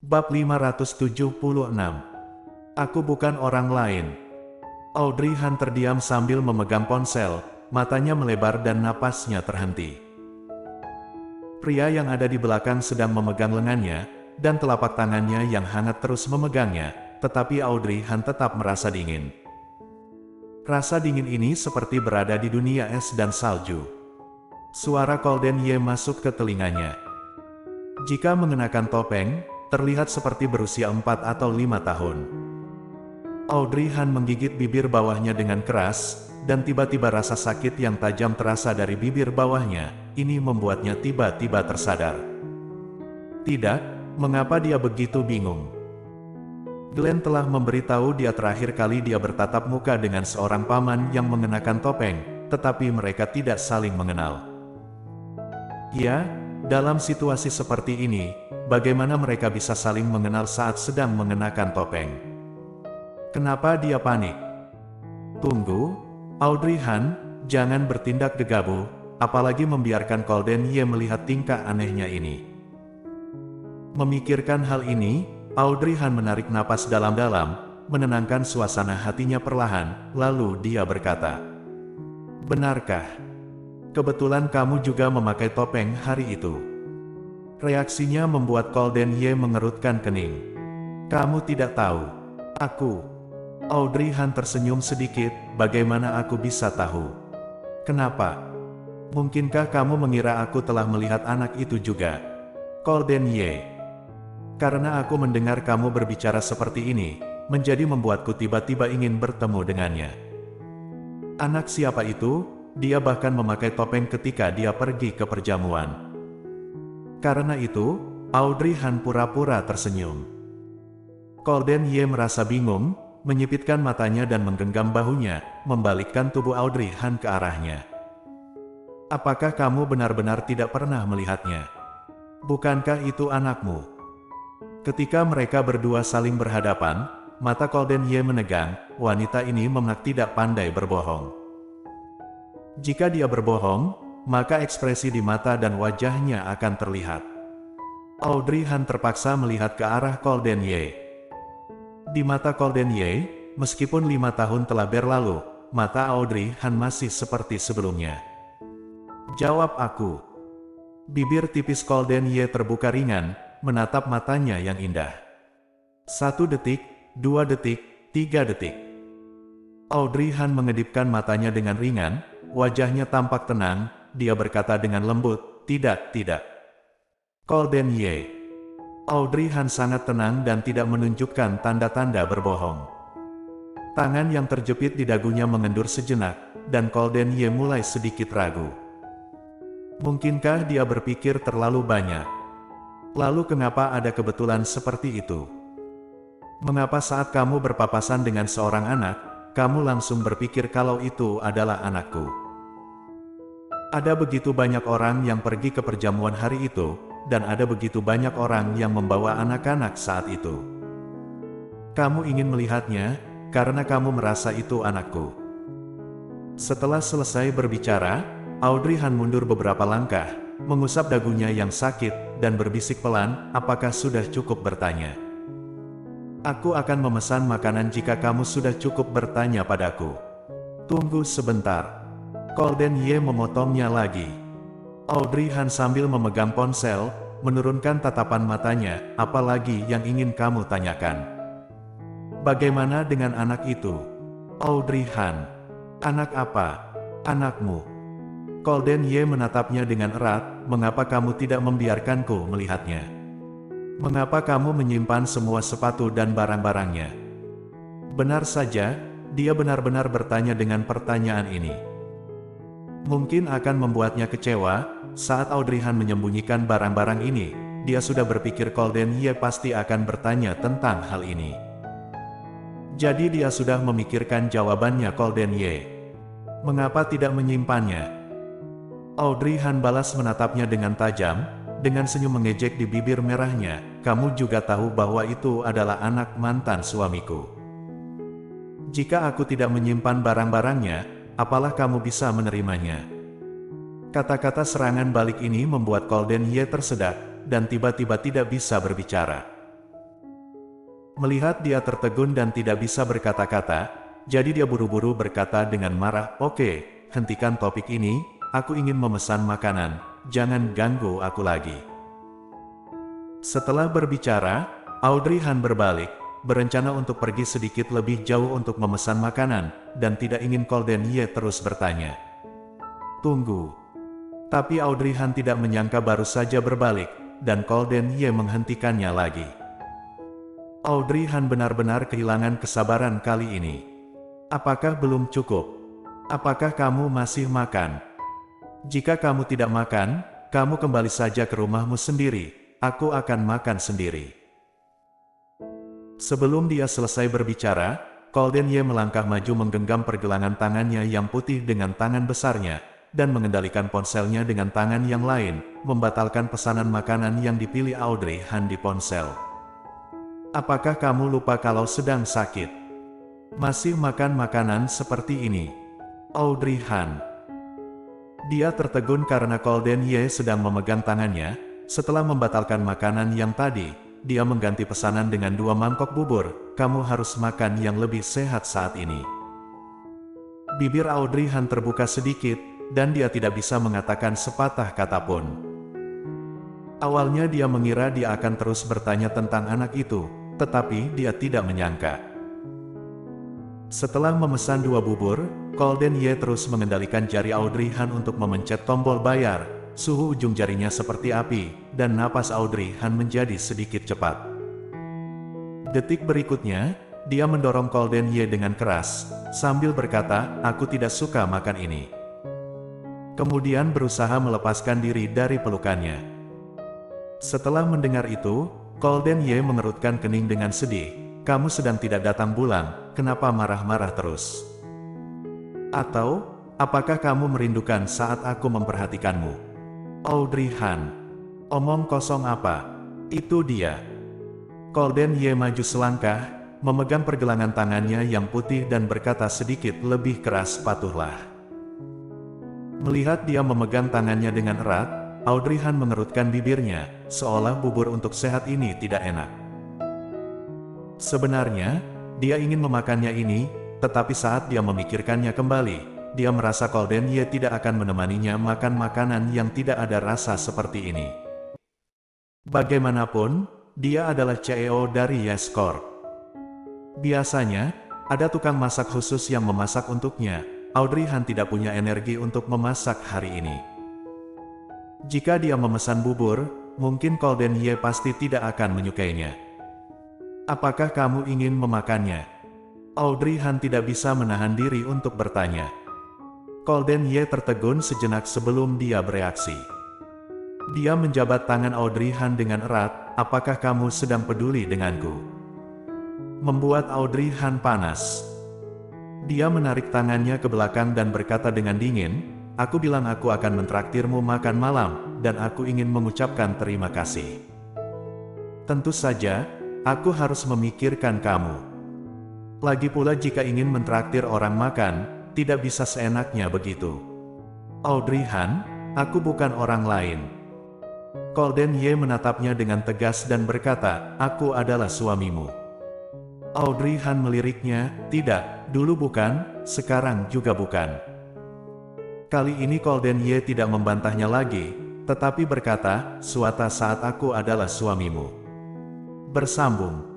Bab 576. Aku bukan orang lain. Audrey Han terdiam sambil memegang ponsel, matanya melebar dan napasnya terhenti. Pria yang ada di belakang sedang memegang lengannya, dan telapak tangannya yang hangat terus memegangnya, tetapi Audrey Han tetap merasa dingin. Rasa dingin ini seperti berada di dunia es dan salju. Suara Golden Ye masuk ke telinganya. Jika mengenakan topeng, terlihat seperti berusia 4 atau 5 tahun. Audrey Han menggigit bibir bawahnya dengan keras, dan tiba-tiba rasa sakit yang tajam terasa dari bibir bawahnya. Ini membuatnya tiba-tiba tersadar. Tidak, mengapa dia begitu bingung? Glenn telah memberitahu dia terakhir kali dia bertatap muka dengan seorang paman yang mengenakan topeng, tetapi mereka tidak saling mengenal. Ya, dalam situasi seperti ini, bagaimana mereka bisa saling mengenal saat sedang mengenakan topeng? Kenapa dia panik? Tunggu, Audrey Han, jangan bertindak gegabah, apalagi membiarkan Golden Ye melihat tingkah anehnya ini. Memikirkan hal ini, Audrey Han menarik napas dalam-dalam, menenangkan suasana hatinya perlahan, lalu dia berkata, "Benarkah? Kebetulan kamu juga memakai topeng hari itu." Reaksinya membuat Golden Ye mengerutkan kening. "Kamu tidak tahu. Aku." Audrey Han tersenyum sedikit, "Bagaimana aku bisa tahu? Kenapa? Mungkinkah kamu mengira aku telah melihat anak itu juga?" Golden Ye. "Karena aku mendengar kamu berbicara seperti ini, menjadi membuatku tiba-tiba ingin bertemu dengannya." "Anak siapa itu?" "Dia bahkan memakai topeng ketika dia pergi ke perjamuan." Karena itu, Audrey Han pura-pura tersenyum. Golden Ye merasa bingung, menyipitkan matanya dan menggenggam bahunya, membalikkan tubuh Audrey Han ke arahnya. "Apakah kamu benar-benar tidak pernah melihatnya? Bukankah itu anakmu?" Ketika mereka berdua saling berhadapan, mata Golden Ye menegang. Wanita ini memang tidak pandai berbohong. Jika dia berbohong, maka ekspresi di mata dan wajahnya akan terlihat. Audrey Han terpaksa melihat ke arah Golden Ye. Di mata Golden Ye, meskipun 5 tahun telah berlalu, mata Audrey Han masih seperti sebelumnya. "Jawab aku." Bibir tipis Golden Ye terbuka ringan, menatap matanya yang indah. 1 detik, 2 detik, 3 detik. Audrey Han mengedipkan matanya dengan ringan, wajahnya tampak tenang, dia berkata dengan lembut, "Tidak, tidak." Golden Ye. Audrey Han sangat tenang dan tidak menunjukkan tanda-tanda berbohong. Tangan yang terjepit di dagunya mengendur sejenak, dan Golden Ye mulai sedikit ragu. Mungkinkah dia berpikir terlalu banyak? Lalu kenapa ada kebetulan seperti itu? Mengapa saat kamu berpapasan dengan seorang anak, kamu langsung berpikir kalau itu adalah anakku? Ada begitu banyak orang yang pergi ke perjamuan hari itu, dan ada begitu banyak orang yang membawa anak-anak saat itu. Kamu ingin melihatnya, karena kamu merasa itu anakku. Setelah selesai berbicara, Audrey Han mundur beberapa langkah, mengusap dagunya yang sakit, dan berbisik pelan, "Apakah sudah cukup bertanya? Aku akan memesan makanan jika kamu sudah cukup bertanya padaku." "Tunggu sebentar." Golden Ye memotongnya lagi. Audrey Han sambil memegang ponsel, menurunkan tatapan matanya, "Apa lagi yang ingin kamu tanyakan? Bagaimana dengan anak itu?" Audrey Han. "Anak apa?" "Anakmu." Golden Ye menatapnya dengan erat, "Mengapa kamu tidak membiarkanku melihatnya? Mengapa kamu menyimpan semua sepatu dan barang-barangnya?" Benar saja, dia benar-benar bertanya dengan pertanyaan ini. Mungkin akan membuatnya kecewa, saat Audrey Han menyembunyikan barang-barang ini, dia sudah berpikir Golden Ye pasti akan bertanya tentang hal ini. Jadi dia sudah memikirkan jawabannya. Golden Ye. "Mengapa tidak menyimpannya?" Audrey Han balas menatapnya dengan tajam, dengan senyum mengejek di bibir merahnya, "Kamu juga tahu bahwa itu adalah anak mantan suamiku. Jika aku tidak menyimpan barang-barangnya, apalah kamu bisa menerimanya?" Kata-kata serangan balik ini membuat Golden Ye tersedak, dan tiba-tiba tidak bisa berbicara. Melihat dia tertegun dan tidak bisa berkata-kata, jadi dia buru-buru berkata dengan marah, "Oke, hentikan topik ini, aku ingin memesan makanan, jangan ganggu aku lagi." Setelah berbicara, Audrey Han berbalik, berencana untuk pergi sedikit lebih jauh untuk memesan makanan, dan tidak ingin Golden Ye terus bertanya. "Tunggu." Tapi Audrey Han tidak menyangka baru saja berbalik, dan Golden Ye menghentikannya lagi. Audrey Han benar-benar kehilangan kesabaran kali ini. "Apakah belum cukup? Apakah kamu masih makan? Jika kamu tidak makan, kamu kembali saja ke rumahmu sendiri, aku akan makan sendiri." Sebelum dia selesai berbicara, Golden Ye melangkah maju menggenggam pergelangan tangannya yang putih dengan tangan besarnya, dan mengendalikan ponselnya dengan tangan yang lain, membatalkan pesanan makanan yang dipilih Audrey Han di ponsel. "Apakah kamu lupa kalau sedang sakit? Masih makan makanan seperti ini?" Audrey Han. Dia tertegun karena Golden Ye sedang memegang tangannya. Setelah membatalkan makanan yang tadi, dia mengganti pesanan dengan 2 mangkok bubur. "Kamu harus makan yang lebih sehat saat ini." Bibir Audrey Han terbuka sedikit, dan dia tidak bisa mengatakan sepatah kata pun. Awalnya dia mengira dia akan terus bertanya tentang anak itu, tetapi dia tidak menyangka. Setelah memesan 2 bubur, Golden Ye terus mengendalikan jari Audrey Han untuk memencet tombol bayar. Suhu ujung jarinya seperti api, dan napas Audrey Han menjadi sedikit cepat. Detik berikutnya, dia mendorong Golden Ye dengan keras, sambil berkata, "Aku tidak suka makan ini." Kemudian berusaha melepaskan diri dari pelukannya. Setelah mendengar itu, Golden Ye mengerutkan kening dengan sedih. "Kamu sedang tidak datang bulan, kenapa marah-marah terus? Atau, apakah kamu merindukan saat aku memperhatikanmu?" Audrey Han. "Omong kosong apa? Itu dia." Golden Ye maju selangkah, memegang pergelangan tangannya yang putih dan berkata sedikit lebih keras, "Patuhlah." Melihat dia memegang tangannya dengan erat, Audrey Han mengerutkan bibirnya, seolah bubur untuk sehat ini tidak enak. Sebenarnya, dia ingin memakannya ini, tetapi saat dia memikirkannya kembali, dia merasa Golden Ye tidak akan menemaninya makan makanan yang tidak ada rasa seperti ini. Bagaimanapun, dia adalah CEO dari Yes Corp. Biasanya, ada tukang masak khusus yang memasak untuknya. Audrey Han tidak punya energi untuk memasak hari ini. Jika dia memesan bubur, mungkin Golden Ye pasti tidak akan menyukainya. "Apakah kamu ingin memakannya?" Audrey Han tidak bisa menahan diri untuk bertanya. Golden Ye tertegun sejenak sebelum dia bereaksi. Dia menjabat tangan Audrey Han dengan erat, "Apakah kamu sedang peduli denganku?" Membuat Audrey Han panas. Dia menarik tangannya ke belakang dan berkata dengan dingin, "Aku bilang aku akan mentraktirmu makan malam, dan aku ingin mengucapkan terima kasih. Tentu saja, aku harus memikirkan kamu. Lagi pula jika ingin mentraktir orang makan, tidak bisa seenaknya begitu." "Audrey Han, aku bukan orang lain." Golden Ye menatapnya dengan tegas dan berkata, "Aku adalah suamimu." Audrey Han meliriknya, "Tidak, dulu bukan, sekarang juga bukan." Kali ini Golden Ye tidak membantahnya lagi, tetapi berkata, "Suatu saat aku adalah suamimu." Bersambung.